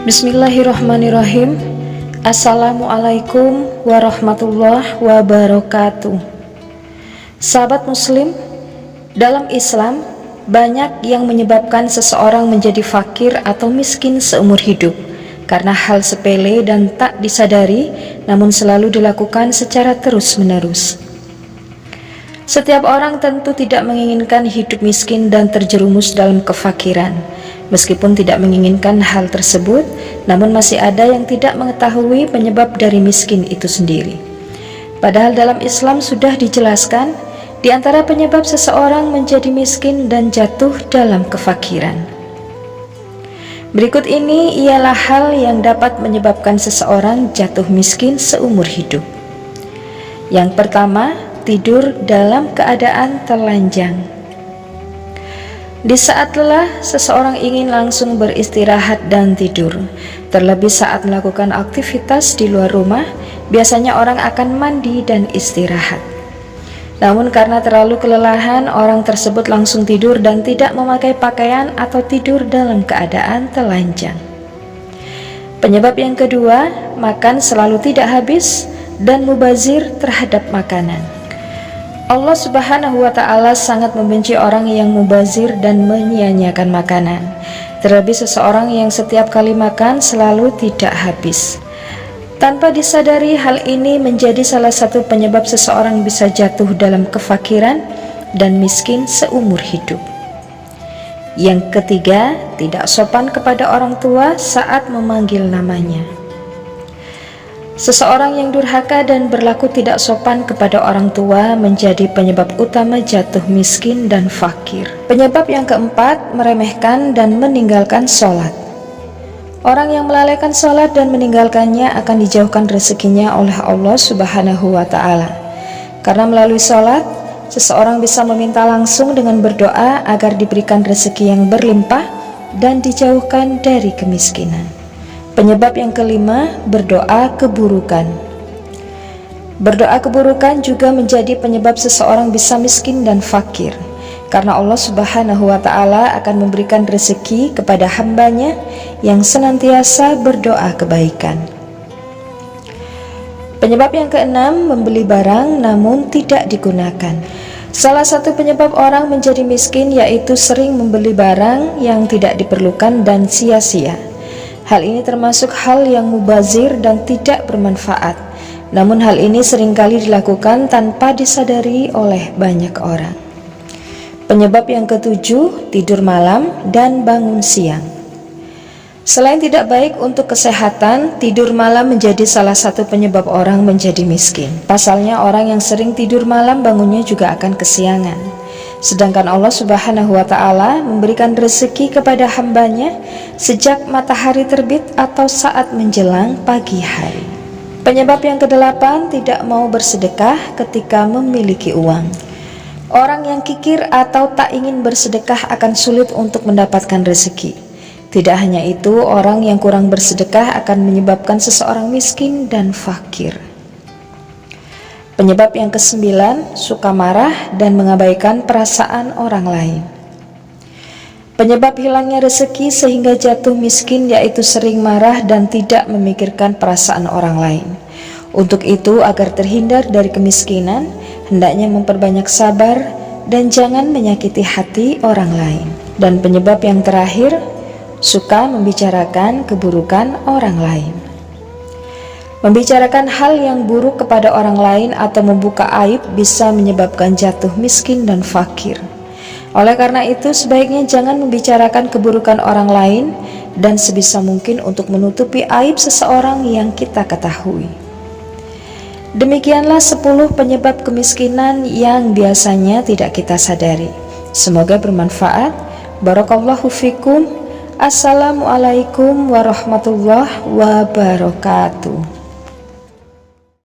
Bismillahirrahmanirrahim. Assalamualaikum warahmatullahi wabarakatuh. Sahabat muslim, dalam Islam banyak yang menyebabkan seseorang menjadi fakir atau miskin seumur hidup karena hal sepele dan tak disadari, namun selalu dilakukan secara terus-menerus. Setiap orang tentu tidak menginginkan hidup miskin dan terjerumus dalam kefakiran. Meskipun tidak menginginkan hal tersebut, namun masih ada yang tidak mengetahui penyebab dari miskin itu sendiri. Padahal dalam Islam sudah dijelaskan, di antara penyebab seseorang menjadi miskin dan jatuh dalam kefakiran. Berikut ini ialah hal yang dapat menyebabkan seseorang jatuh miskin seumur hidup. Yang pertama, tidur dalam keadaan telanjang. Di saat lelah, seseorang ingin langsung beristirahat dan tidur. Terlebih saat melakukan aktivitas di luar rumah, biasanya orang akan mandi dan istirahat. Namun karena terlalu kelelahan, orang tersebut langsung tidur dan tidak memakai pakaian atau tidur dalam keadaan telanjang. Penyebab yang kedua, makan selalu tidak habis dan mubazir terhadap makanan. Allah Subhanahu wa Ta'ala sangat membenci orang yang mubazir dan menyia-nyiakan makanan. Terlebih seseorang yang setiap kali makan selalu tidak habis. Tanpa disadari, hal ini menjadi salah satu penyebab seseorang bisa jatuh dalam kefakiran dan miskin seumur hidup. Yang ketiga, tidak sopan kepada orang tua saat memanggil namanya. Seseorang yang durhaka dan berlaku tidak sopan kepada orang tua menjadi penyebab utama jatuh miskin dan fakir. Penyebab yang keempat, meremehkan dan meninggalkan sholat. Orang yang melalaikan sholat dan meninggalkannya akan dijauhkan rezekinya oleh Allah Subhanahu wa Ta'ala. Karena melalui sholat, seseorang bisa meminta langsung dengan berdoa agar diberikan rezeki yang berlimpah dan dijauhkan dari kemiskinan. Penyebab yang kelima, berdoa keburukan. Berdoa keburukan juga menjadi penyebab seseorang bisa miskin dan fakir. Karena Allah Subhanahu wa Ta'ala akan memberikan rezeki kepada hambanya yang senantiasa berdoa kebaikan. Penyebab yang keenam, membeli barang namun tidak digunakan. Salah satu penyebab orang menjadi miskin yaitu sering membeli barang yang tidak diperlukan dan sia-sia. Hal ini termasuk hal yang mubazir dan tidak bermanfaat. Namun hal ini seringkali dilakukan tanpa disadari oleh banyak orang. Penyebab yang ketujuh, tidur malam dan bangun siang. Selain tidak baik untuk kesehatan, tidur malam menjadi salah satu penyebab orang menjadi miskin. Pasalnya orang yang sering tidur malam bangunnya juga akan kesiangan. Sedangkan Allah Subhanahu wa Ta'ala memberikan rezeki kepada hambanya sejak matahari terbit atau saat menjelang pagi hari. Penyebab yang kedelapan, tidak mau bersedekah ketika memiliki uang. Orang yang kikir atau tak ingin bersedekah akan sulit untuk mendapatkan rezeki. Tidak hanya itu, orang yang kurang bersedekah akan menyebabkan seseorang miskin dan fakir. Penyebab yang kesembilan, suka marah dan mengabaikan perasaan orang lain. Penyebab hilangnya rezeki sehingga jatuh miskin yaitu sering marah dan tidak memikirkan perasaan orang lain. Untuk itu, agar terhindar dari kemiskinan, hendaknya memperbanyak sabar dan jangan menyakiti hati orang lain. Dan penyebab yang terakhir, suka membicarakan keburukan orang lain. Membicarakan hal yang buruk kepada orang lain atau membuka aib bisa menyebabkan jatuh miskin dan fakir. Oleh karena itu, sebaiknya jangan membicarakan keburukan orang lain dan sebisa mungkin untuk menutupi aib seseorang yang kita ketahui. Demikianlah 10 penyebab kemiskinan yang biasanya tidak kita sadari. Semoga bermanfaat. Barakallahu fikum. Assalamualaikum warahmatullahi wabarakatuh.